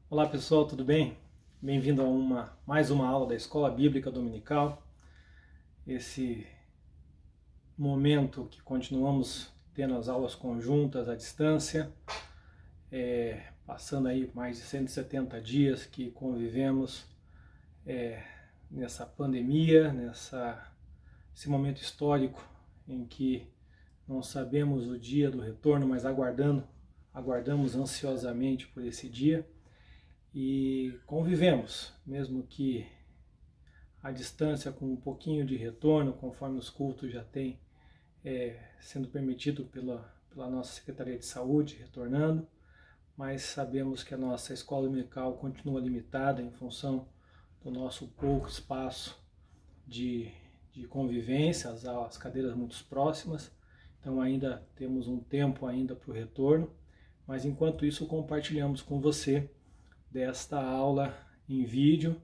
Olá pessoal, tudo bem? Bem-vindo a mais uma aula da Escola Bíblica Dominical. Esse momento que continuamos tendo as aulas conjuntas à distância, passando aí mais de 170 dias que convivemos nessa pandemia, esse momento histórico em que não sabemos o dia do retorno, mas aguardamos ansiosamente por esse dia. E convivemos, mesmo que à distância, com um pouquinho de retorno, conforme os cultos já têm sendo permitido pela nossa Secretaria de Saúde, retornando, mas sabemos que a nossa escola dominical continua limitada em função do nosso pouco espaço de convivência, as cadeiras muito próximas, então ainda temos um tempo ainda para o retorno, mas enquanto isso compartilhamos com você desta aula em vídeo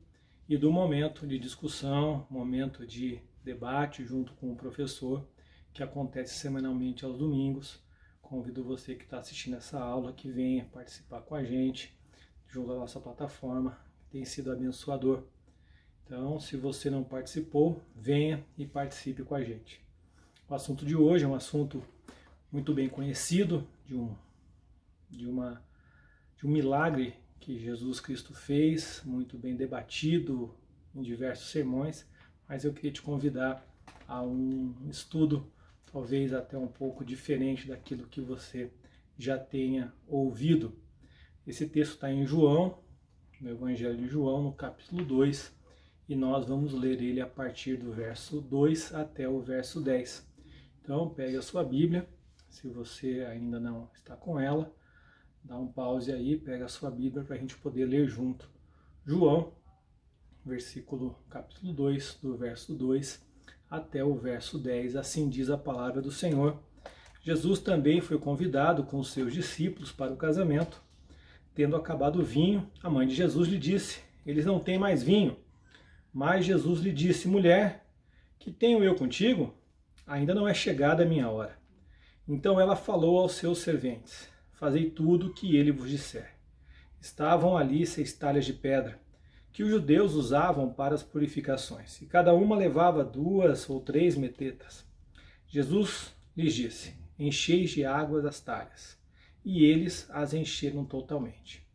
e do momento de discussão, momento de debate junto com o professor, que acontece semanalmente aos domingos. Convido você que está assistindo essa aula que venha participar com a gente junto à nossa plataforma, que tem sido abençoador. Então, se você não participou, venha e participe com a gente. O assunto de hoje é um assunto muito bem conhecido, de um milagre que Jesus Cristo fez, muito bem debatido em diversos sermões, mas eu queria te convidar a um estudo talvez até um pouco diferente daquilo que você já tenha ouvido. Esse texto está em João, no Evangelho de João, no capítulo 2, e nós vamos ler ele a partir do verso 2 até o verso 10. Então, pegue a sua Bíblia, se você ainda não está com ela, dá um pause aí, pega a sua Bíblia para a gente poder ler junto. João, capítulo 2, do verso 2 até o verso 10, assim diz a palavra do Senhor. Jesus também foi convidado com os seus discípulos para o casamento. Tendo acabado o vinho, a mãe de Jesus lhe disse: eles não têm mais vinho. Mas Jesus lhe disse: mulher, que tenho eu contigo? Ainda não é chegada a minha hora. Então ela falou aos seus serventes: fazei tudo o que ele vos disser. Estavam ali 6 talhas de pedra, que os judeus usavam para as purificações, e cada uma levava 2 ou 3 metetas. Jesus lhes disse: encheis de água as talhas. E eles as encheram totalmente.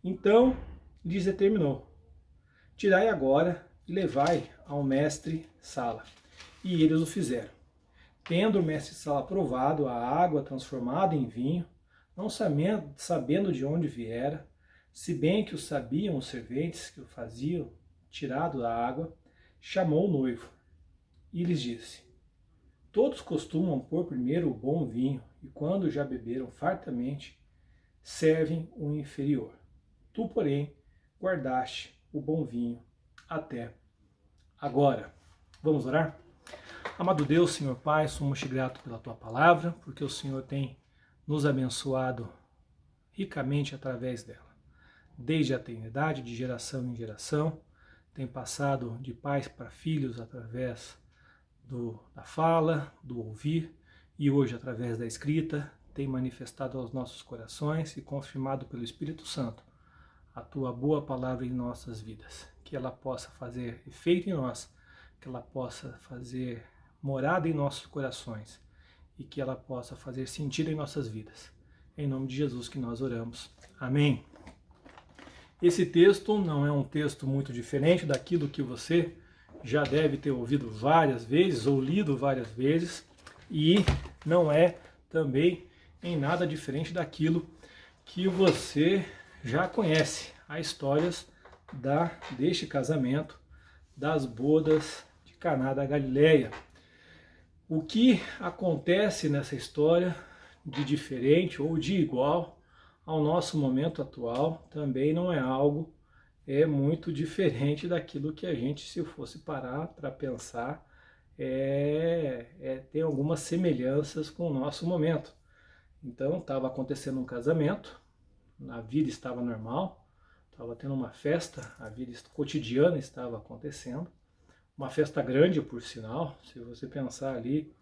Então lhes determinou: tirai agora e levai ao mestre Sala. E eles o fizeram. Tendo o mestre Sala provado a água transformada em vinho, não sabendo de onde viera, se bem que o sabiam os serventes que o faziam tirado da água, chamou o noivo e lhes disse: todos costumam pôr primeiro o bom vinho, e quando já beberam fartamente, servem o inferior. Tu, porém, guardaste o bom vinho até agora. Vamos orar? Amado Deus, Senhor Pai, somos-te gratos pela Tua palavra, porque o Senhor tem nos abençoado ricamente através dela. Desde a eternidade, de geração em geração, tem passado de pais para filhos através da fala, do ouvir, e hoje através da escrita, tem manifestado aos nossos corações e confirmado pelo Espírito Santo a Tua boa palavra em nossas vidas. Que ela possa fazer efeito em nós, que ela possa fazer morada em nossos corações e que ela possa fazer sentido em nossas vidas. Em nome de Jesus que nós oramos. Amém. Esse texto não é um texto muito diferente daquilo que você já deve ter ouvido várias vezes ou lido várias vezes, e não é também em nada diferente daquilo que você já conhece, as histórias deste casamento, das bodas de Caná da Galileia. O que acontece nessa história de diferente ou de igual ao nosso momento atual também não é algo muito diferente daquilo que a gente, se fosse parar para pensar, tem algumas semelhanças com o nosso momento. Então estava acontecendo um casamento, a vida estava normal, estava tendo uma festa, a vida cotidiana estava acontecendo, uma festa grande, por sinal. Se você pensar ali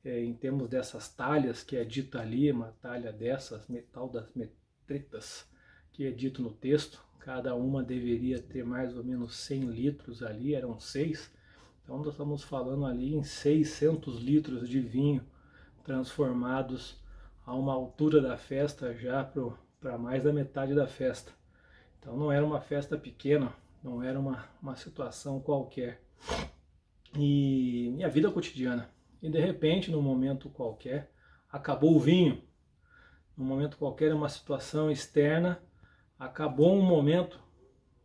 em termos dessas talhas que é dita ali, uma talha dessas, metal das metretas, que é dito no texto, cada uma deveria ter mais ou menos 100 litros ali, eram 6. Então nós estamos falando ali em 600 litros de vinho transformados a uma altura da festa já para mais da metade da festa. Então não era uma festa pequena, não era uma situação qualquer. E minha vida cotidiana. E de repente, num momento qualquer, acabou o vinho. Num momento qualquer, uma situação externa, acabou um momento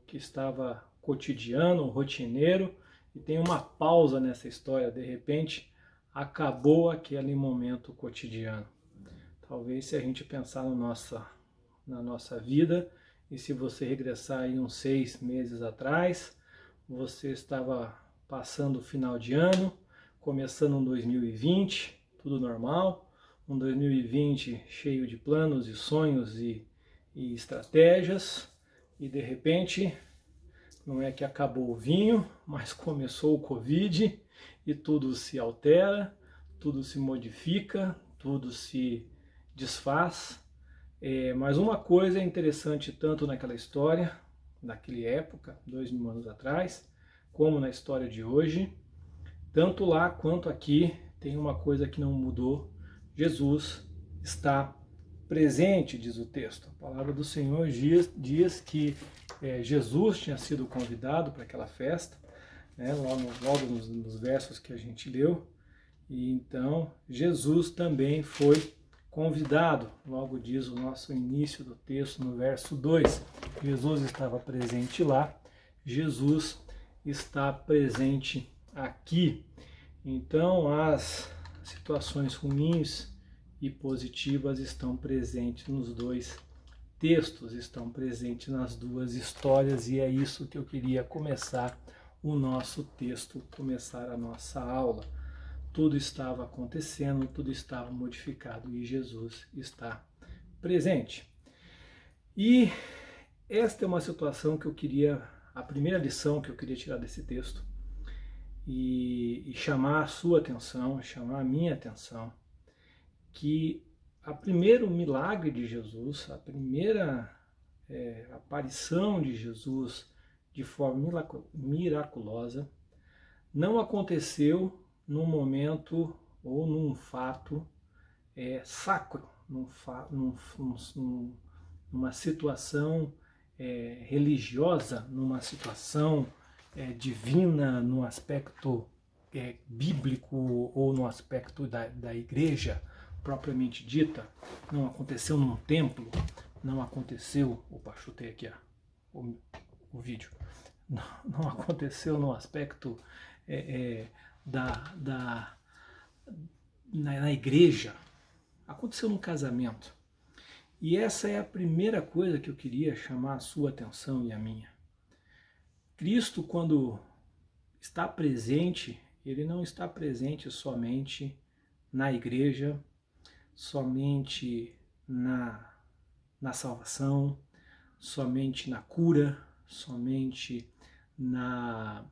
que estava cotidiano, rotineiro, e tem uma pausa nessa história. De repente, acabou aquele momento cotidiano. Talvez se a gente pensar na nossa vida, e se você regressar aí uns 6 meses atrás, você estava passando o final de ano, começando um 2020, tudo normal, um 2020 cheio de planos e sonhos e estratégias, e de repente, não é que acabou o vinho, mas começou o Covid e tudo se altera, tudo se modifica, tudo se desfaz. Mas uma coisa é interessante tanto naquela história, naquela época, 2000 anos atrás, como na história de hoje, tanto lá quanto aqui, tem uma coisa que não mudou: Jesus está presente, diz o texto. A palavra do Senhor diz que Jesus tinha sido convidado para aquela festa, né, logo nos versos que a gente leu, e então Jesus também foi convidado, logo diz o nosso início do texto no verso 2. Jesus estava presente lá, Jesus está presente aqui. Então as situações ruins e positivas estão presentes nos dois textos, estão presentes nas duas histórias, e é isso que eu queria começar o nosso texto, começar a nossa aula. Tudo estava acontecendo, tudo estava modificado e Jesus está presente. E esta é uma situação que eu queria, a primeira lição que eu queria tirar desse texto e chamar a sua atenção, chamar a minha atenção, que o primeiro milagre de Jesus, a primeira aparição de Jesus de forma miraculosa, não aconteceu num momento ou num fato sacro, numa situação religiosa, numa situação divina, no aspecto bíblico ou no aspecto da igreja propriamente dita. Não aconteceu num templo, não aconteceu, opa, chutei aqui o vídeo, não aconteceu no aspecto na igreja, aconteceu num casamento. E essa é a primeira coisa que eu queria chamar a sua atenção e a minha. Cristo, quando está presente, ele não está presente somente na igreja, somente na salvação, somente na cura, somente na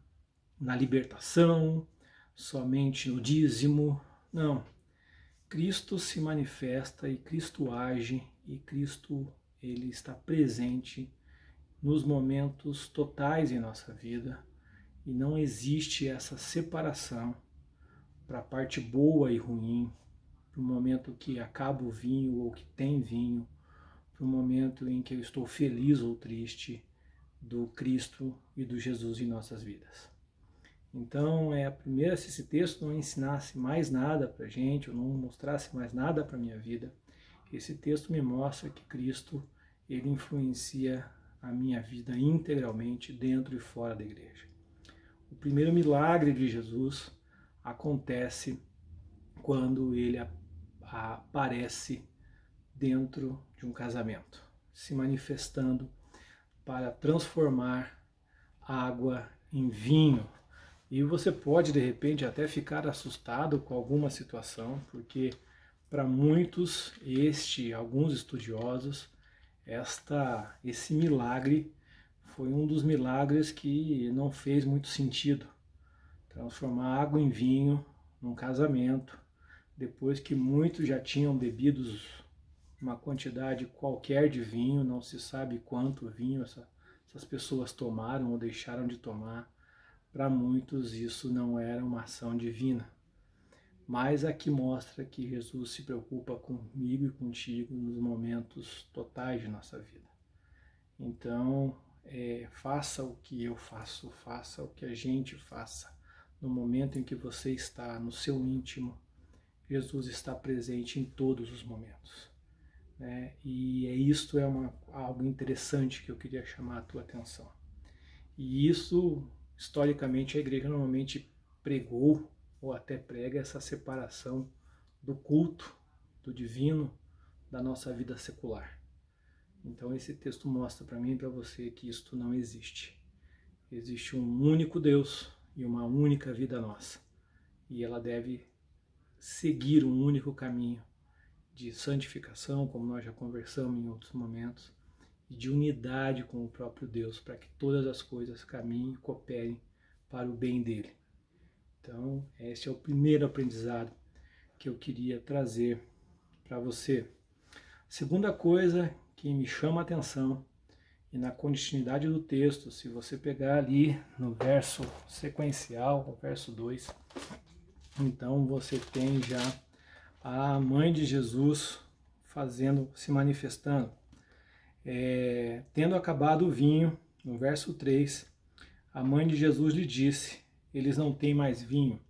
libertação, somente no dízimo. Não. Cristo se manifesta e Cristo age, e Cristo ele está presente nos momentos totais em nossa vida, e não existe essa separação para a parte boa e ruim, para o momento que acaba o vinho ou que tem vinho, para o momento em que eu estou feliz ou triste, do Cristo e do Jesus em nossas vidas. Então, se esse texto não ensinasse mais nada para a gente, ou não mostrasse mais nada para a minha vida, esse texto me mostra que Cristo, ele influencia a minha vida integralmente, dentro e fora da igreja. O primeiro milagre de Jesus acontece quando ele aparece dentro de um casamento, se manifestando para transformar água em vinho. E você pode, de repente, até ficar assustado com alguma situação, porque para muitos, alguns estudiosos, esse milagre foi um dos milagres que não fez muito sentido. Transformar água em vinho num casamento, depois que muitos já tinham bebido uma quantidade qualquer de vinho, não se sabe quanto vinho se as pessoas tomaram ou deixaram de tomar, para muitos isso não era uma ação divina. Mas aqui mostra que Jesus se preocupa comigo e contigo nos momentos totais de nossa vida. Então, faça o que eu faço, faça o que a gente faça. No momento em que você está no seu íntimo, Jesus está presente em todos os momentos. Né? E isto é algo interessante que eu queria chamar a tua atenção. E isso, historicamente, a igreja normalmente pregou ou até prega essa separação do culto, do divino, da nossa vida secular. Então esse texto mostra para mim e para você que isto não existe. Existe um único Deus e uma única vida nossa. E ela deve seguir um único caminho de santificação, como nós já conversamos em outros momentos, e de unidade com o próprio Deus, para que todas as coisas caminhem e cooperem para o bem dele. Então, esse é o primeiro aprendizado que eu queria trazer para você. Segunda coisa que me chama a atenção, e na continuidade do texto, se você pegar ali no verso sequencial, o verso 2, então você tem já a mãe de Jesus se manifestando. Tendo acabado o vinho, no verso 3, a mãe de Jesus lhe disse: eles não têm mais vinho.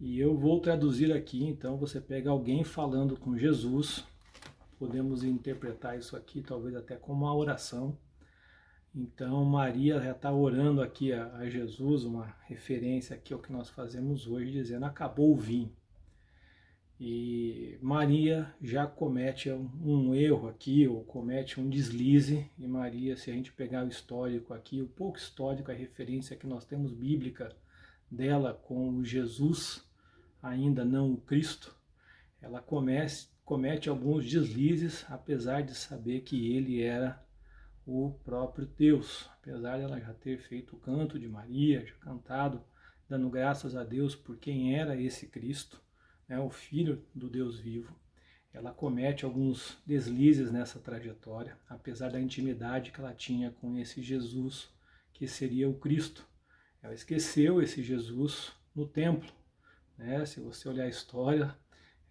E eu vou traduzir aqui, então você pega alguém falando com Jesus, podemos interpretar isso aqui talvez até como uma oração. Então Maria já está orando aqui a Jesus, uma referência aqui ao que nós fazemos hoje, dizendo: acabou o vinho. E Maria já comete um erro aqui, ou comete um deslize, e Maria, se a gente pegar o histórico aqui, o pouco histórico, a referência que nós temos bíblica dela com Jesus, ainda não o Cristo, ela comete alguns deslizes, apesar de saber que ele era o próprio Deus, apesar de ela já ter feito o canto de Maria, já cantado, dando graças a Deus por quem era esse Cristo, né, o Filho do Deus vivo. Ela comete alguns deslizes nessa trajetória, apesar da intimidade que ela tinha com esse Jesus, que seria o Cristo. Ela esqueceu esse Jesus no templo, né? Se você olhar a história,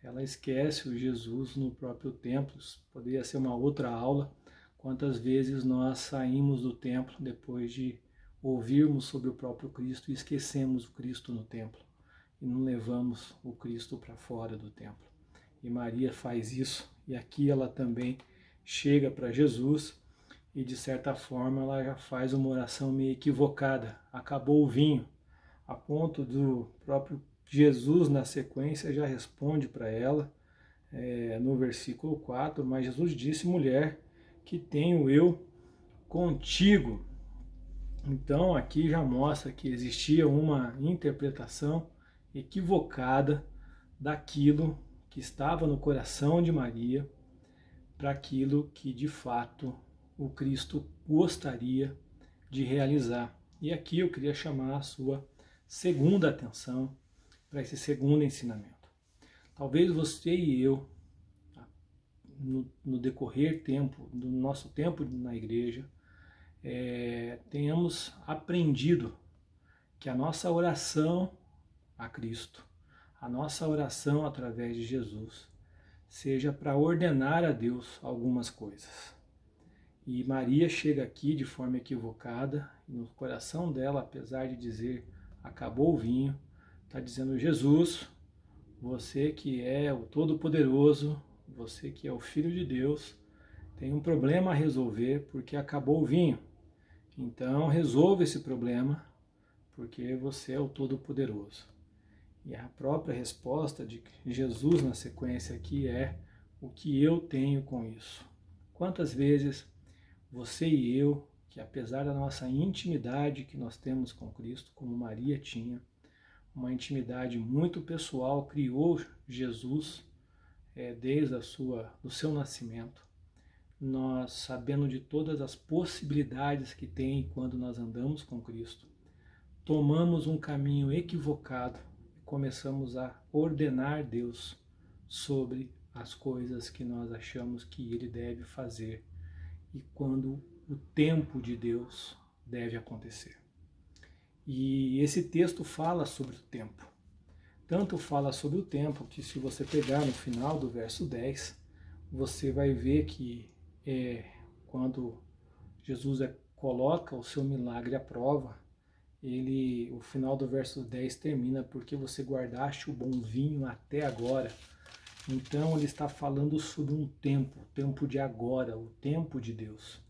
ela esquece o Jesus no próprio templo. Isso poderia ser uma outra aula. Quantas vezes nós saímos do templo depois de ouvirmos sobre o próprio Cristo e esquecemos o Cristo no templo e não levamos o Cristo para fora do templo. E Maria faz isso, e aqui ela também chega para Jesus e de certa forma ela já faz uma oração meio equivocada. Acabou o vinho, a ponto do próprio Jesus na sequência já responde para ela no versículo 4, mas Jesus disse: mulher, que tenho eu contigo. Então aqui já mostra que existia uma interpretação equivocada daquilo que estava no coração de Maria para aquilo que de fato o Cristo gostaria de realizar. E aqui eu queria chamar a sua segunda atenção para esse segundo ensinamento. Talvez você e eu, no decorrer do nosso tempo na igreja, tenhamos aprendido que a nossa oração a Cristo, a nossa oração através de Jesus, seja para ordenar a Deus algumas coisas. E Maria chega aqui de forma equivocada, e no coração dela, apesar de dizer acabou o vinho, está dizendo: Jesus, você que é o Todo-Poderoso, você que é o Filho de Deus, tem um problema a resolver porque acabou o vinho. Então resolva esse problema porque você é o Todo-Poderoso. E a própria resposta de Jesus na sequência aqui é: o que eu tenho com isso? Quantas vezes você e eu, que apesar da nossa intimidade que nós temos com Cristo, como Maria tinha, uma intimidade muito pessoal, criou Jesus desde do seu nascimento, nós, sabendo de todas as possibilidades que tem quando nós andamos com Cristo, tomamos um caminho equivocado e começamos a ordenar Deus sobre as coisas que nós achamos que Ele deve fazer. E quando o tempo de Deus deve acontecer. E esse texto fala sobre o tempo. Tanto fala sobre o tempo que, se você pegar no final do verso 10, você vai ver que quando Jesus coloca o seu milagre à prova, o final do verso 10 termina: porque você guardaste o bom vinho até agora. Então ele está falando sobre um tempo, o tempo de agora, o tempo de Deus.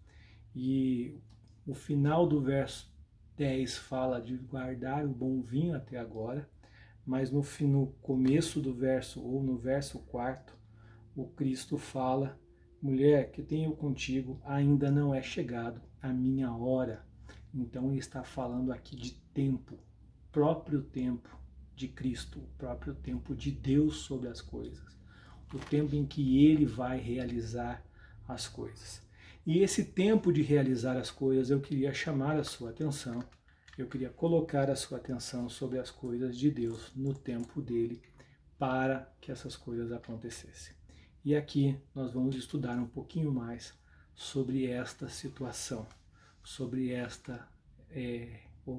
E o final do verso 10 fala de guardar o bom vinho até agora, mas no começo do verso, ou no verso 4, o Cristo fala: mulher, que tenho contigo, ainda não é chegado a minha hora. Então ele está falando aqui de tempo, próprio tempo de Cristo, o próprio tempo de Deus sobre as coisas, o tempo em que ele vai realizar as coisas. E esse tempo de realizar as coisas, eu queria chamar a sua atenção, eu queria colocar a sua atenção sobre as coisas de Deus no tempo dele, para que essas coisas acontecessem. E aqui nós vamos estudar um pouquinho mais sobre esta situação, sobre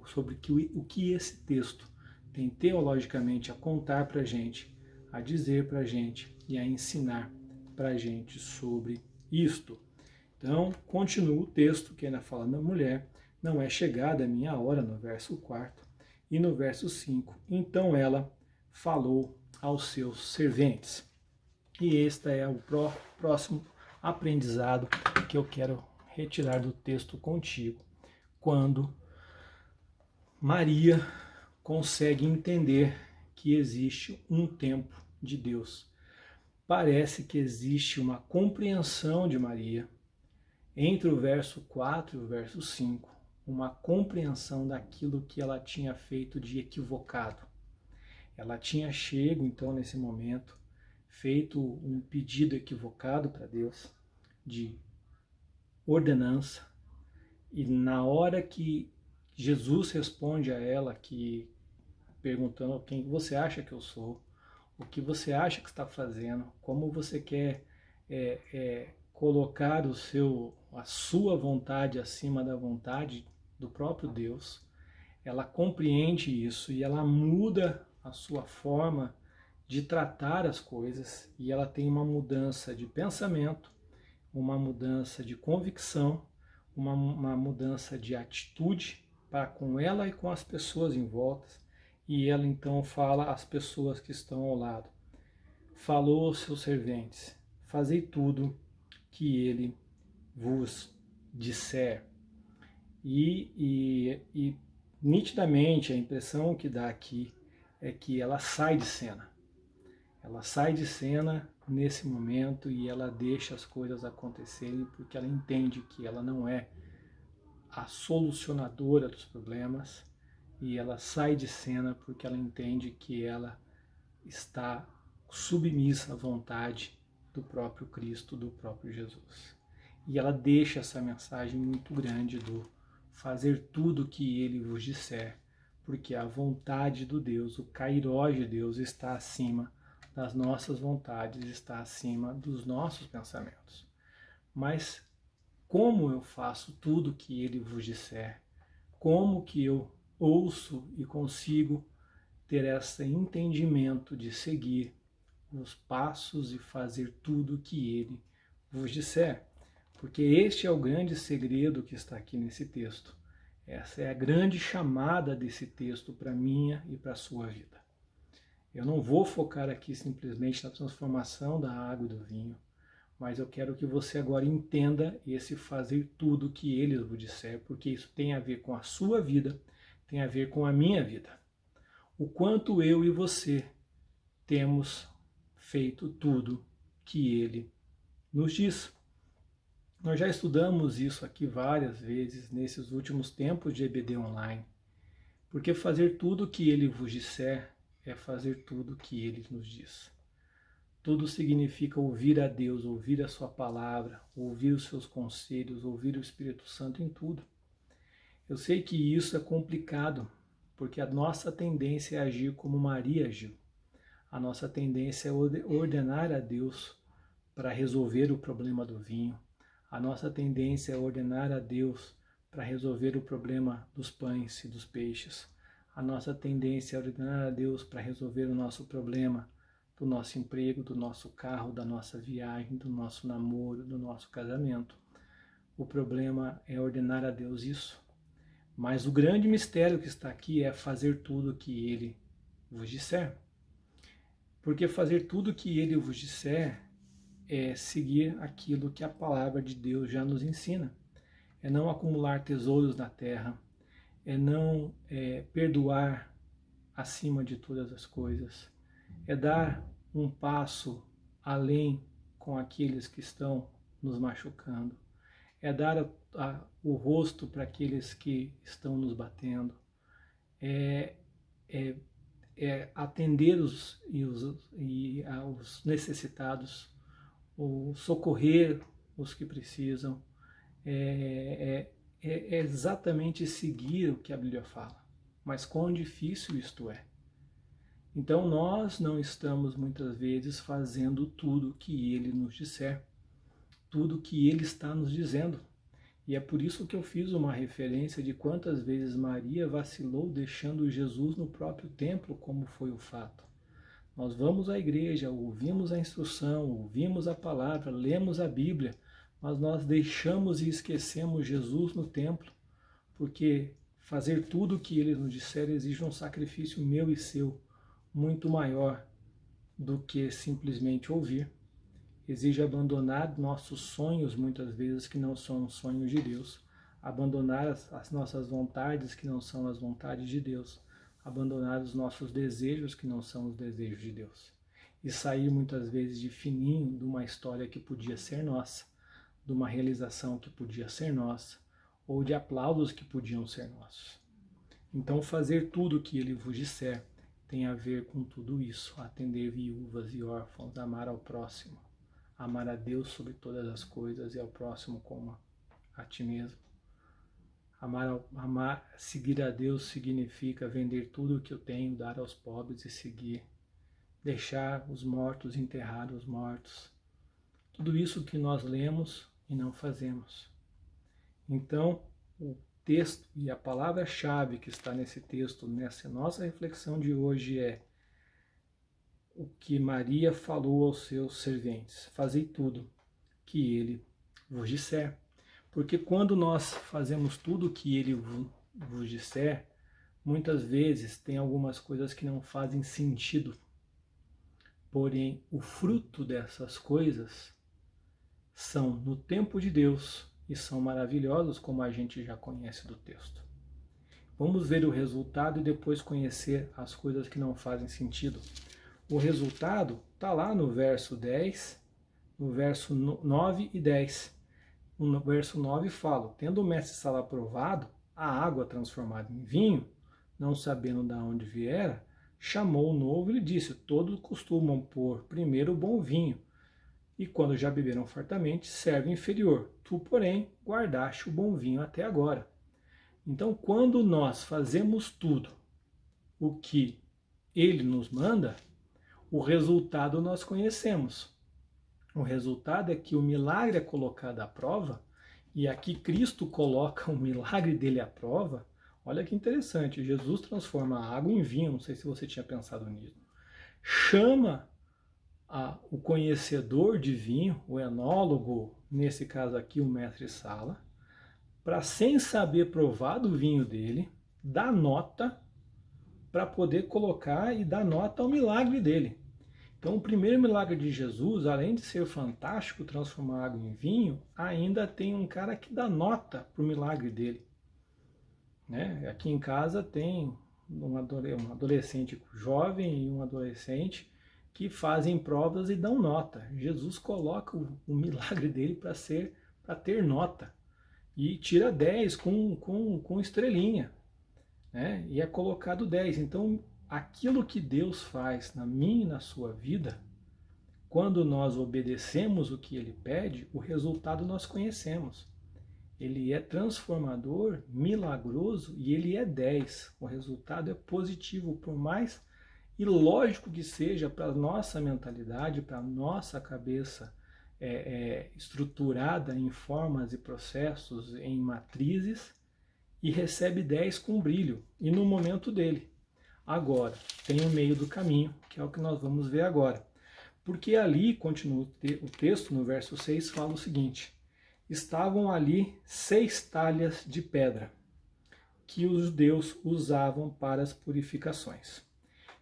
sobre o que esse texto tem teologicamente a contar para a gente, a dizer para a gente e a ensinar para a gente sobre isto. Então, continua o texto que ainda fala da mulher: não é chegada a minha hora, no verso 4, e no verso 5, então ela falou aos seus serventes. E este é o próximo aprendizado que eu quero retirar do texto contigo, quando Maria consegue entender que existe um tempo de Deus. Parece que existe uma compreensão de Maria entre o verso 4 e o verso 5, uma compreensão daquilo que ela tinha feito de equivocado. Ela tinha chego, então, nesse momento, feito um pedido equivocado para Deus, de ordenança, e na hora que Jesus responde a ela, perguntando: quem você acha que eu sou, o que você acha que está fazendo, como você quer colocar a sua vontade acima da vontade do próprio Deus, ela compreende isso e ela muda a sua forma de tratar as coisas, e ela tem uma mudança de pensamento, uma mudança de convicção, uma mudança de atitude para com ela e com as pessoas em volta. E ela então fala às pessoas que estão ao lado: falou aos seus serventes, fazei tudo que ele vos disser. E nitidamente a impressão que dá aqui é que ela sai de cena. Ela sai de cena nesse momento e ela deixa as coisas acontecerem, porque ela entende que ela não é a solucionadora dos problemas, e ela sai de cena porque ela entende que ela está submissa à vontade do próprio Cristo, do próprio Jesus. E ela deixa essa mensagem muito grande do fazer tudo o que ele vos disser, porque a vontade do Deus, o kairós de Deus, está acima das nossas vontades, está acima dos nossos pensamentos. Mas como eu faço tudo o que ele vos disser? Como que eu ouço e consigo ter esse entendimento de seguir os passos e fazer tudo o que ele vos disser? Porque este é o grande segredo que está aqui nesse texto. Essa é a grande chamada desse texto para a minha e para a sua vida. Eu não vou focar aqui simplesmente na transformação da água e do vinho, mas eu quero que você agora entenda esse fazer tudo que ele vos disser, porque isso tem a ver com a sua vida, tem a ver com a minha vida. O quanto eu e você temos feito tudo que ele nos diz. Nós já estudamos isso aqui várias vezes nesses últimos tempos de EBD Online, porque fazer tudo o que ele vos disser é fazer tudo o que ele nos diz. Tudo significa ouvir a Deus, ouvir a sua palavra, ouvir os seus conselhos, ouvir o Espírito Santo em tudo. Eu sei que isso é complicado, porque a nossa tendência é agir como Maria agiu. A nossa tendência é ordenar a Deus para resolver o problema do vinho. A nossa tendência é ordenar a Deus para resolver o problema dos pães e dos peixes. A nossa tendência é ordenar a Deus para resolver o nosso problema do nosso emprego, do nosso carro, da nossa viagem, do nosso namoro, do nosso casamento. O problema é ordenar a Deus isso. Mas o grande mistério que está aqui é fazer tudo o que Ele vos disser. Porque fazer tudo o que Ele vos disser é seguir aquilo que a palavra de Deus já nos ensina. É não acumular tesouros na terra, é não perdoar acima de todas as coisas, é dar um passo além com aqueles que estão nos machucando, é dar o rosto para aqueles que estão nos batendo, é atender os necessitados, ou socorrer os que precisam, é exatamente seguir o que a Bíblia fala. Mas quão difícil isto é. Então nós não estamos muitas vezes fazendo tudo o que Ele nos disser, tudo o que Ele está nos dizendo. E é por isso que eu fiz uma referência de quantas vezes Maria vacilou deixando Jesus no próprio templo, como foi o fato. Nós vamos à igreja, ouvimos a instrução, ouvimos a palavra, lemos a Bíblia, mas nós deixamos e esquecemos Jesus no templo, porque fazer tudo o que Ele nos disser exige um sacrifício meu e seu, muito maior do que simplesmente ouvir. Exige abandonar nossos sonhos, muitas vezes, que não são os sonhos de Deus, abandonar as nossas vontades, que não são as vontades de Deus, abandonar os nossos desejos, que não são os desejos de Deus, e sair muitas vezes de fininho de uma história que podia ser nossa, de uma realização que podia ser nossa, ou de aplausos que podiam ser nossos. Então, fazer tudo o que Ele vos disser tem a ver com tudo isso: atender viúvas e órfãos, amar ao próximo, amar a Deus sobre todas as coisas e ao próximo como a ti mesmo. Seguir a Deus significa vender tudo o que eu tenho, dar aos pobres e seguir. Deixar os mortos, enterrar os mortos. Tudo isso que nós lemos e não fazemos. Então, o texto e a palavra-chave que está nesse texto, nessa nossa reflexão de hoje é o que Maria falou aos seus serventes: fazei tudo que Ele vos disser. Porque quando nós fazemos tudo o que Ele vos disser, muitas vezes tem algumas coisas que não fazem sentido. Porém, o fruto dessas coisas são no tempo de Deus e são maravilhosos, como a gente já conhece do texto. Vamos ver o resultado e depois conhecer as coisas que não fazem sentido. O resultado está lá no verso 10, no verso 9 e 10. No verso 9 fala: tendo o mestre Sala provado a água transformada em vinho, não sabendo de onde viera, chamou o novo e lhe disse: todos costumam pôr primeiro o bom vinho, e quando já beberam fartamente, serve o inferior. Tu, porém, guardaste o bom vinho até agora. Então, quando nós fazemos tudo o que Ele nos manda, o resultado nós conhecemos. O resultado é que o milagre é colocado à prova, e aqui Cristo coloca o milagre dele à prova. Olha que interessante, Jesus transforma a água em vinho, não sei se você tinha pensado nisso. Chama o conhecedor de vinho, o enólogo, nesse caso aqui o mestre Sala, para, sem saber provar do vinho dele, dar nota para poder colocar e dar nota ao milagre dele. Então, o primeiro milagre de Jesus, além de ser fantástico, transformar água em vinho, ainda tem um cara que dá nota para o milagre dele. Né? Aqui em casa tem um adolescente jovem e um adolescente que fazem provas e dão nota. Jesus coloca o milagre dele para ter nota e tira 10 com estrelinha, né? E é colocado 10. Então, aquilo que Deus faz na minha e na sua vida, quando nós obedecemos o que Ele pede, o resultado nós conhecemos. Ele é transformador, milagroso e Ele é 10. O resultado é positivo, por mais ilógico que seja para a nossa mentalidade, para a nossa cabeça estruturada em formas e processos, em matrizes, e recebe 10 com brilho, e no momento dele. Agora, tem o meio do caminho, que é o que nós vamos ver agora. Porque ali, continua o texto, no verso 6, fala o seguinte: estavam ali 6 talhas de pedra, que os judeus usavam para as purificações.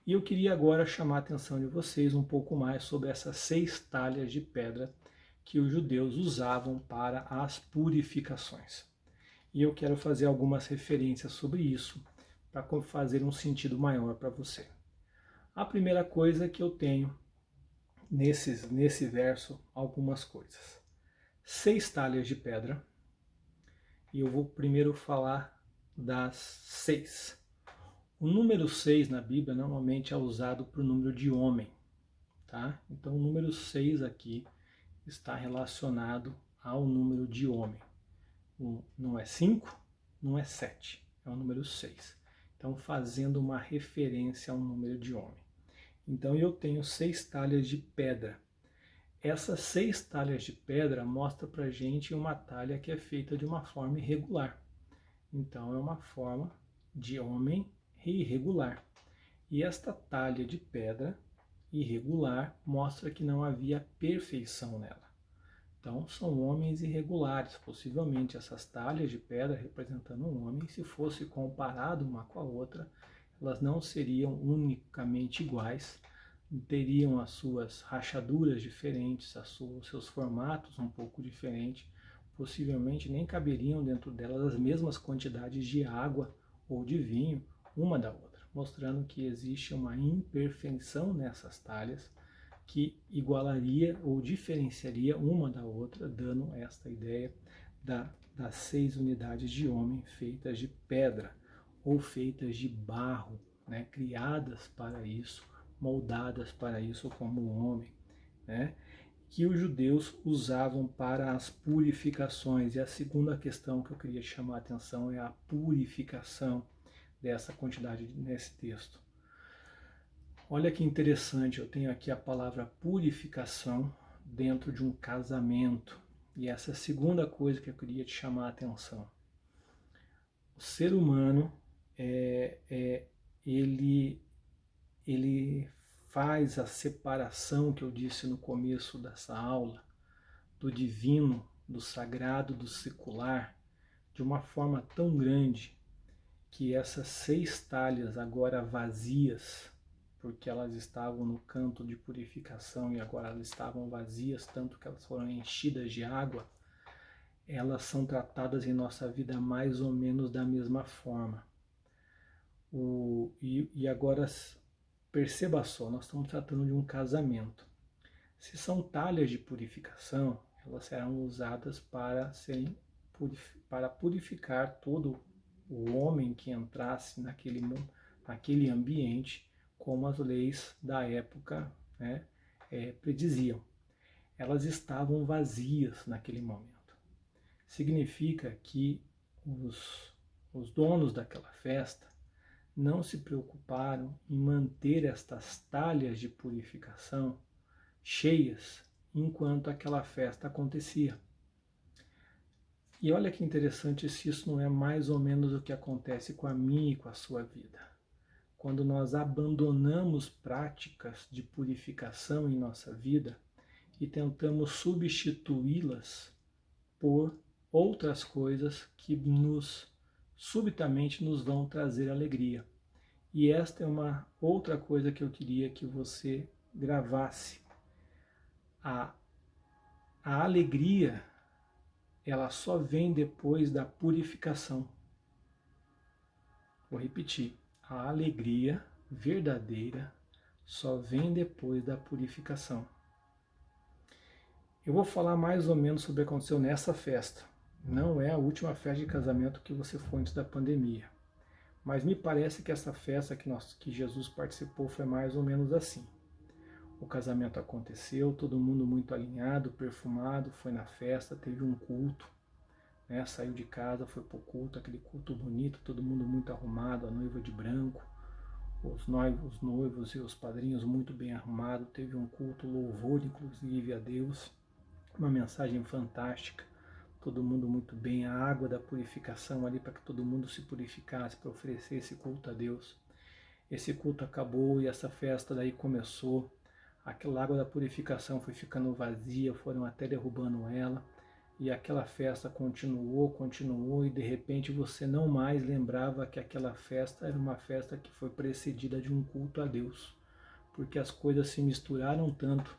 E eu queria agora chamar a atenção de vocês um pouco mais sobre essas 6 talhas de pedra que os judeus usavam para as purificações. E eu quero fazer algumas referências sobre isso, para fazer um sentido maior para você. A primeira coisa que eu tenho nesse verso, algumas coisas. 6 talhas de pedra, e eu vou primeiro falar das 6. O número 6 na Bíblia normalmente é usado para o número de homem, tá? Então o número 6 aqui está relacionado ao número de homem. Não é 5, não é 7, é o número 6. Então fazendo uma referência ao número de homem. Então eu tenho 6 talhas de pedra. Essas 6 talhas de pedra mostram para a gente uma talha que é feita de uma forma irregular. Então é uma forma de homem irregular. E esta talha de pedra irregular mostra que não havia perfeição nela. Então são homens irregulares. Possivelmente essas talhas de pedra representando um homem, se fosse comparado uma com a outra, elas não seriam unicamente iguais, teriam as suas rachaduras diferentes, os seus formatos um pouco diferentes, possivelmente nem caberiam dentro delas as mesmas quantidades de água ou de vinho, uma da outra, mostrando que existe uma imperfeição nessas talhas que igualaria ou diferenciaria uma da outra, dando esta ideia das 6 unidades de homem feitas de pedra ou feitas de barro, né, criadas para isso, moldadas para isso como homem, né, que os judeus usavam para as purificações. E a segunda questão que eu queria chamar a atenção é a purificação dessa quantidade nesse texto. Olha que interessante, eu tenho aqui a palavra purificação dentro de um casamento. E essa é a segunda coisa que eu queria te chamar a atenção. O ser humano, ele faz a separação que eu disse no começo dessa aula, do divino, do sagrado, do secular, de uma forma tão grande que essas 6 talhas agora vazias, porque elas estavam no canto de purificação e agora elas estavam vazias, tanto que elas foram enchidas de água, elas são tratadas em nossa vida mais ou menos da mesma forma. E agora, perceba só, nós estamos tratando de um casamento. Se são talhas de purificação, elas serão usadas para purificar todo o homem que entrasse naquele ambiente, como as leis da época, né, prediziam. Elas estavam vazias naquele momento. Significa que os donos daquela festa não se preocuparam em manter estas talhas de purificação cheias enquanto aquela festa acontecia. E olha que interessante se isso não é mais ou menos o que acontece com a minha e com a sua vida. Quando nós abandonamos práticas de purificação em nossa vida e tentamos substituí-las por outras coisas que subitamente nos vão trazer alegria. E esta é uma outra coisa que eu queria que você gravasse. A alegria, ela só vem depois da purificação. Vou repetir. A alegria verdadeira só vem depois da purificação. Eu vou falar mais ou menos sobre o que aconteceu nessa festa. Não é a última festa de casamento que você foi antes da pandemia. Mas me parece que essa festa que Jesus participou foi mais ou menos assim. O casamento aconteceu, todo mundo muito alinhado, perfumado, foi na festa, teve um culto, né? Saiu de casa, foi pro culto, aquele culto bonito, todo mundo muito arrumado, a noiva de branco, os noivos e os padrinhos muito bem arrumados, teve um culto, louvor inclusive a Deus, Uma mensagem fantástica, todo mundo muito bem, a água da purificação ali para que todo mundo se purificasse, para oferecer esse culto a Deus. Esse culto acabou e essa festa daí começou. Aquela água da purificação foi ficando vazia, foram até derrubando ela. E aquela festa continuou e de repente você não mais lembrava que aquela festa era uma festa que foi precedida de um culto a Deus. Porque as coisas se misturaram tanto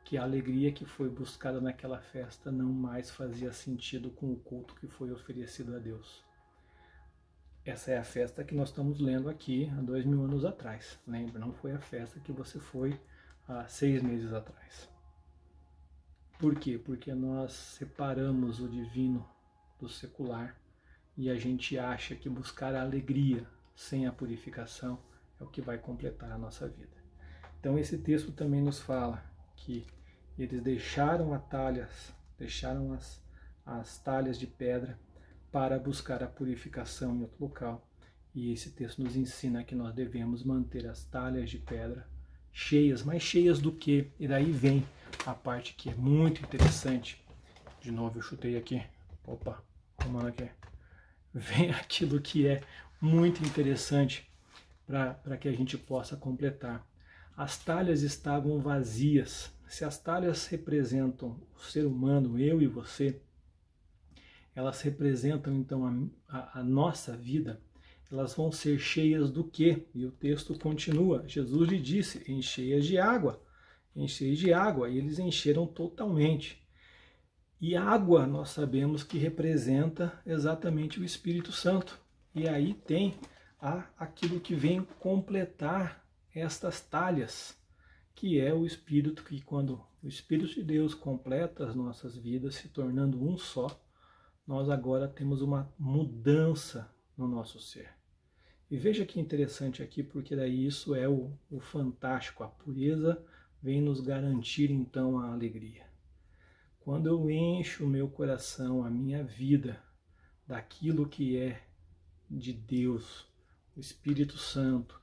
que a alegria que foi buscada naquela festa não mais fazia sentido com o culto que foi oferecido a Deus. Essa é a festa que nós estamos lendo aqui há 2000 anos atrás. Lembra? Não foi a festa que você foi há 6 meses atrás. Por quê? Porque nós separamos o divino do secular e a gente acha que buscar a alegria sem a purificação é o que vai completar a nossa vida. Então esse texto também nos fala que eles deixaram as talhas de pedra para buscar a purificação em outro local. E esse texto nos ensina que nós devemos manter as talhas de pedra cheias, mas cheias do quê? E daí vem a parte que é muito interessante. De novo eu chutei aqui. Opa, arrumando aqui. Vem aquilo que é muito interessante para que a gente possa completar. As talhas estavam vazias. Se as talhas representam o ser humano, eu e você, elas representam então a nossa vida, elas vão ser cheias do quê? E o texto continua. Jesus lhe disse, encheias de água, e eles encheram totalmente. E água nós sabemos que representa exatamente o Espírito Santo. E aí tem aquilo que vem completar estas talhas, que é o Espírito, que quando o Espírito de Deus completa as nossas vidas, se tornando um só, nós agora temos uma mudança no nosso ser. E veja que interessante aqui, porque daí isso é o fantástico, a pureza vem nos garantir então a alegria. Quando eu encho o meu coração, a minha vida, daquilo que é de Deus, o Espírito Santo,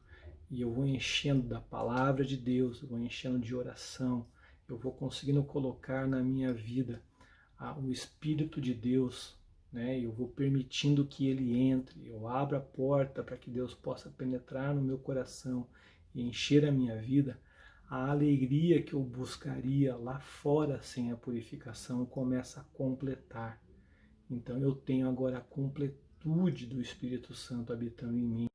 e eu vou enchendo da palavra de Deus, eu vou enchendo de oração, eu vou conseguindo colocar na minha vida o Espírito de Deus, né? Eu vou permitindo que ele entre, eu abro a porta para que Deus possa penetrar no meu coração e encher a minha vida. A alegria que eu buscaria lá fora sem a purificação começa a completar. Então eu tenho agora a completude do Espírito Santo habitando em mim,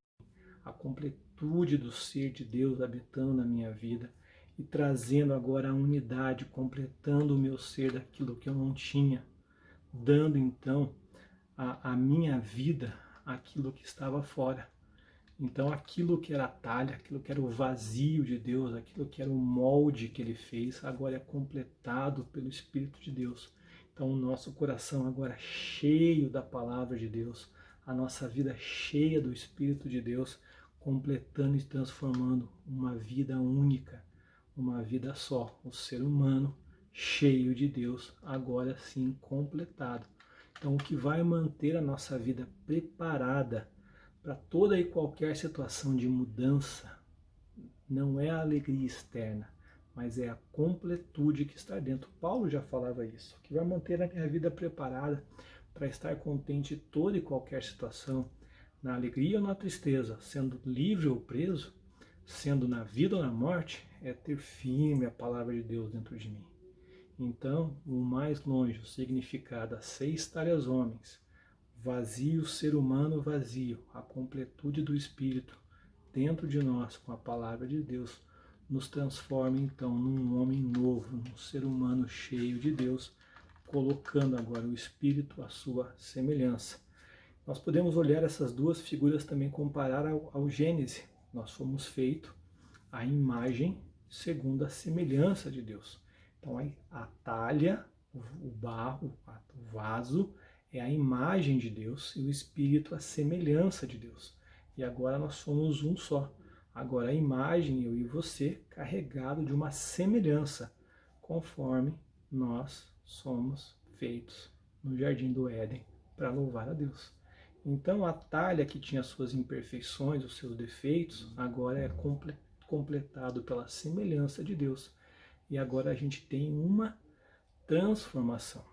a completude do ser de Deus habitando na minha vida e trazendo agora a unidade, completando o meu ser daquilo que eu não tinha, dando então a minha vida aquilo que estava fora. Então aquilo que era a talha, aquilo que era o vazio de Deus, aquilo que era o molde que ele fez, agora é completado pelo Espírito de Deus. Então o nosso coração agora é cheio da palavra de Deus, a nossa vida cheia do Espírito de Deus, completando e transformando uma vida única, uma vida só, o ser humano cheio de Deus, agora sim completado. Então o que vai manter a nossa vida preparada para toda e qualquer situação de mudança não é a alegria externa, mas é a completude que está dentro. Paulo já falava isso. O que vai manter a minha vida preparada para estar contente em toda e qualquer situação, na alegria ou na tristeza, sendo livre ou preso, sendo na vida ou na morte, é ter firme a palavra de Deus dentro de mim. Então, o mais longe, o significado a 6 talhas homens, vazio, ser humano vazio, a completude do Espírito dentro de nós com a palavra de Deus, nos transforma então num homem novo, num ser humano cheio de Deus, colocando agora o Espírito à sua semelhança. Nós podemos olhar essas duas figuras também, comparar ao Gênesis. Nós fomos feitos à imagem segundo a semelhança de Deus. Então a talha, o barro, o vaso, é a imagem de Deus e o Espírito a semelhança de Deus. E agora nós somos um só. Agora a imagem, eu e você, carregado de uma semelhança, conforme nós somos feitos no Jardim do Éden para louvar a Deus. Então a talha que tinha suas imperfeições, os seus defeitos, agora é completado pela semelhança de Deus. E agora a gente tem uma transformação.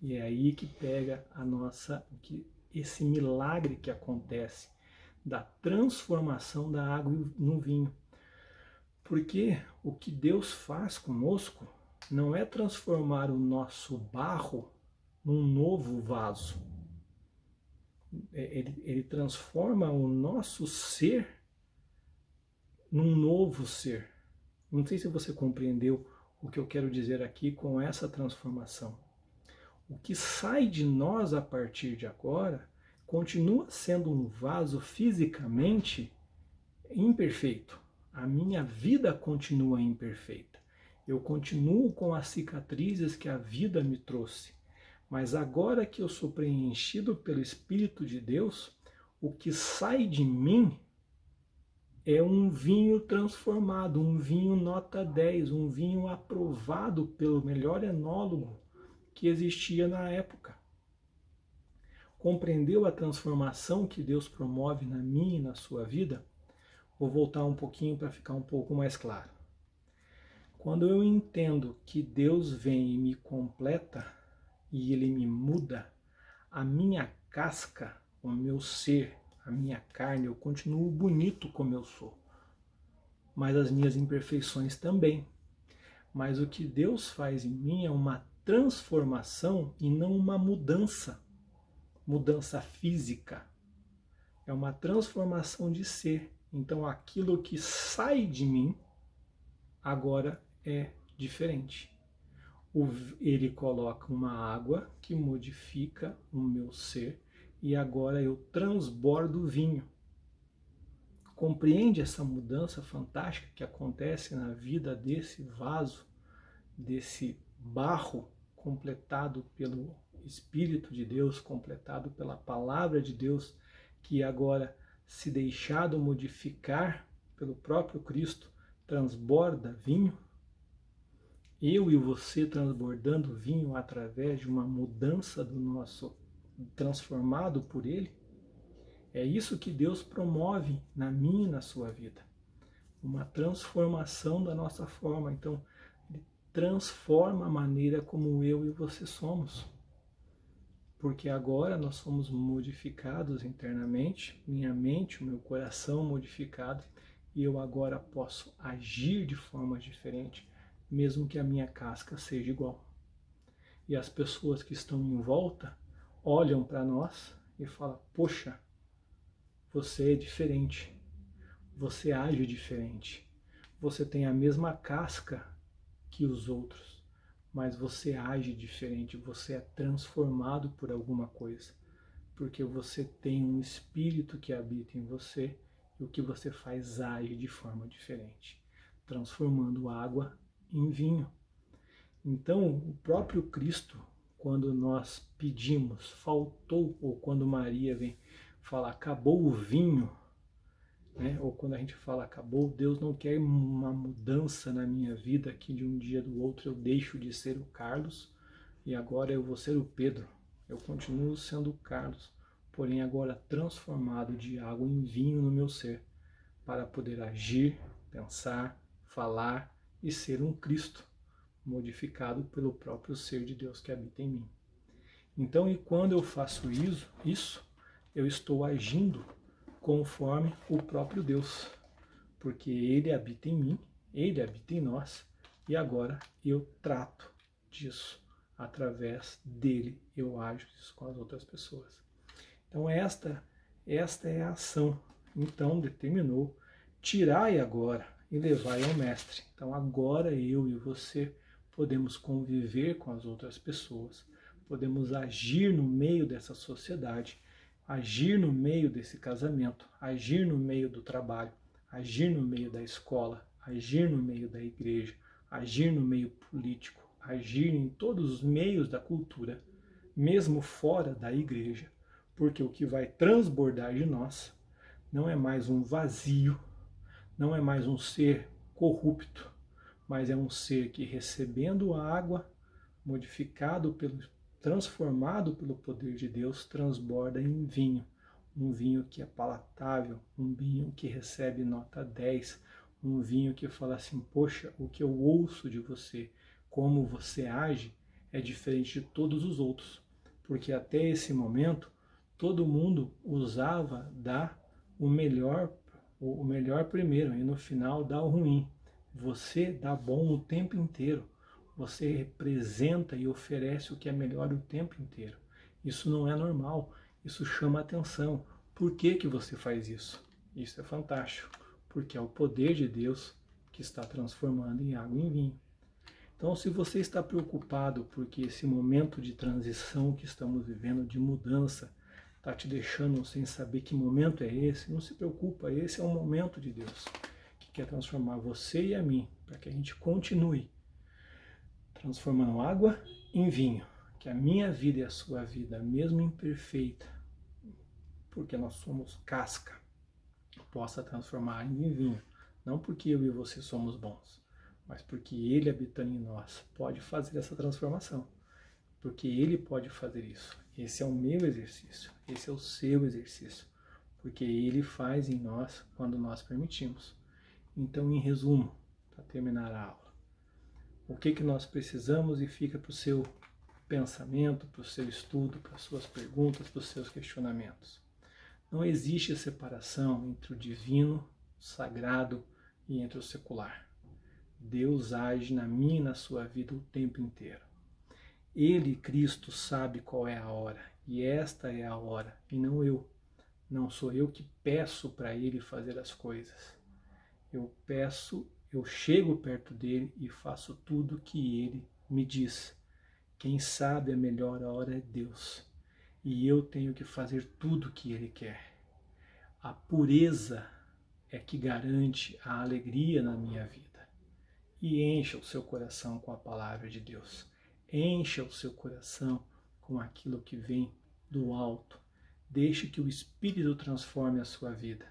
E é aí que pega esse milagre que acontece da transformação da água no vinho. Porque o que Deus faz conosco não é transformar o nosso barro num novo vaso. Ele transforma o nosso ser num novo ser. Não sei se você compreendeu o que eu quero dizer aqui com essa transformação. O que sai de nós a partir de agora continua sendo um vaso fisicamente imperfeito. A minha vida continua imperfeita. Eu continuo com as cicatrizes que a vida me trouxe. Mas agora que eu sou preenchido pelo Espírito de Deus, o que sai de mim é um vinho transformado, um vinho nota 10, um vinho aprovado pelo melhor enólogo que existia na época. Compreendeu a transformação que Deus promove na minha e na sua vida? Vou voltar um pouquinho para ficar um pouco mais claro. Quando eu entendo que Deus vem e me completa, e Ele me muda, a minha casca, o meu ser, a minha carne, eu continuo bonito como eu sou. Mas as minhas imperfeições também. Mas o que Deus faz em mim é uma transformação e não uma mudança física. É uma transformação de ser. Então aquilo que sai de mim agora é diferente. Ele coloca uma água que modifica o meu ser e agora eu transbordo vinho. Compreende essa mudança fantástica que acontece na vida desse vaso, desse barro completado pelo Espírito de Deus, completado pela Palavra de Deus, que agora, se deixado modificar pelo próprio Cristo, transborda vinho? Eu e você transbordando vinho através de uma mudança do nosso, transformado por Ele? É isso que Deus promove na minha e na sua vida. Uma transformação da nossa forma. Então, Ele transforma a maneira como eu e você somos. Porque agora nós somos modificados internamente, minha mente, o meu coração modificado, e eu agora posso agir de forma diferente, mesmo que a minha casca seja igual. E as pessoas que estão em volta olham para nós e falam: poxa, você é diferente, você age diferente, você tem a mesma casca que os outros, mas você age diferente, você é transformado por alguma coisa, porque você tem um espírito que habita em você e o que você faz age de forma diferente, transformando água em vinho. Então, o próprio Cristo, quando nós pedimos, faltou, ou quando Maria vem falar, acabou o vinho, né? Ou quando a gente fala, acabou, Deus não quer uma mudança na minha vida, que de um dia do outro eu deixo de ser o Carlos e agora eu vou ser o Pedro. Eu continuo sendo o Carlos, porém agora transformado de água em vinho no meu ser, para poder agir, pensar, falar e ser um Cristo, modificado pelo próprio ser de Deus que habita em mim. Então, e quando eu faço isso, eu estou agindo conforme o próprio Deus, porque Ele habita em mim, Ele habita em nós, e agora eu trato disso através dele, eu ajo isso com as outras pessoas. Então esta é a ação. Então determinou, tirai agora e levai ao mestre. Então agora eu e você podemos conviver com as outras pessoas, podemos agir no meio dessa sociedade, agir no meio desse casamento, agir no meio do trabalho, agir no meio da escola, agir no meio da igreja, agir no meio político, agir em todos os meios da cultura, mesmo fora da igreja, porque o que vai transbordar de nós não é mais um vazio, não é mais um ser corrupto, mas é um ser que, recebendo a água, transformado pelo poder de Deus, transborda em vinho. Um vinho que é palatável, um vinho que recebe nota 10, um vinho que fala assim, poxa, o que eu ouço de você, como você age é diferente de todos os outros, porque até esse momento todo mundo usava dar o melhor primeiro e no final dá o ruim. Você dá bom o tempo inteiro. Você representa e oferece o que é melhor o tempo inteiro. Isso não é normal, isso chama atenção. Por que que você faz isso? Isso é fantástico, porque é o poder de Deus que está transformando em água em vinho. Então, se você está preocupado porque esse momento de transição que estamos vivendo, de mudança, está te deixando sem saber que momento é esse, não se preocupa, esse é um momento de Deus, que quer transformar você e a mim, para que a gente continue transformando água em vinho, que a minha vida e a sua vida, mesmo imperfeita, porque nós somos casca, possa transformar em vinho, não porque eu e você somos bons, mas porque Ele habitando em nós pode fazer essa transformação, porque Ele pode fazer isso. Esse é o meu exercício, esse é o seu exercício, porque Ele faz em nós quando nós permitimos. Então, em resumo, para terminar a aula, o que nós precisamos e fica para o seu pensamento, para o seu estudo, para as suas perguntas, para os seus questionamentos. Não existe separação entre o divino, o sagrado e entre o secular. Deus age na minha e na sua vida o tempo inteiro. Ele, Cristo, sabe qual é a hora, e esta é a hora, e não eu. Não sou eu que peço para Ele fazer as coisas. Eu peço, eu chego perto dele e faço tudo que Ele me diz. Quem sabe a melhor hora é Deus, e eu tenho que fazer tudo o que Ele quer. A pureza é que garante a alegria na minha vida. E encha o seu coração com a palavra de Deus. Encha o seu coração com aquilo que vem do alto. Deixe que o Espírito transforme a sua vida,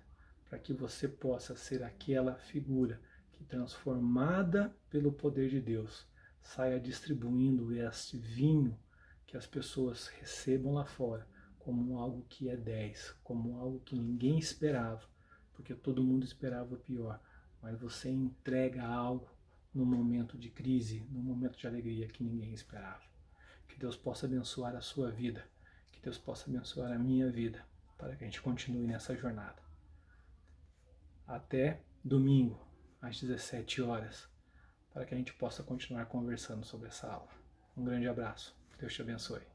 para que você possa ser aquela figura que, transformada pelo poder de Deus, saia distribuindo este vinho que as pessoas recebam lá fora como algo que é 10, como algo que ninguém esperava, porque todo mundo esperava o pior, mas você entrega algo no momento de crise, no momento de alegria que ninguém esperava. Que Deus possa abençoar a sua vida, que Deus possa abençoar a minha vida, para que a gente continue nessa jornada. Até domingo, às 17 horas, para que a gente possa continuar conversando sobre essa aula. Um grande abraço. Deus te abençoe.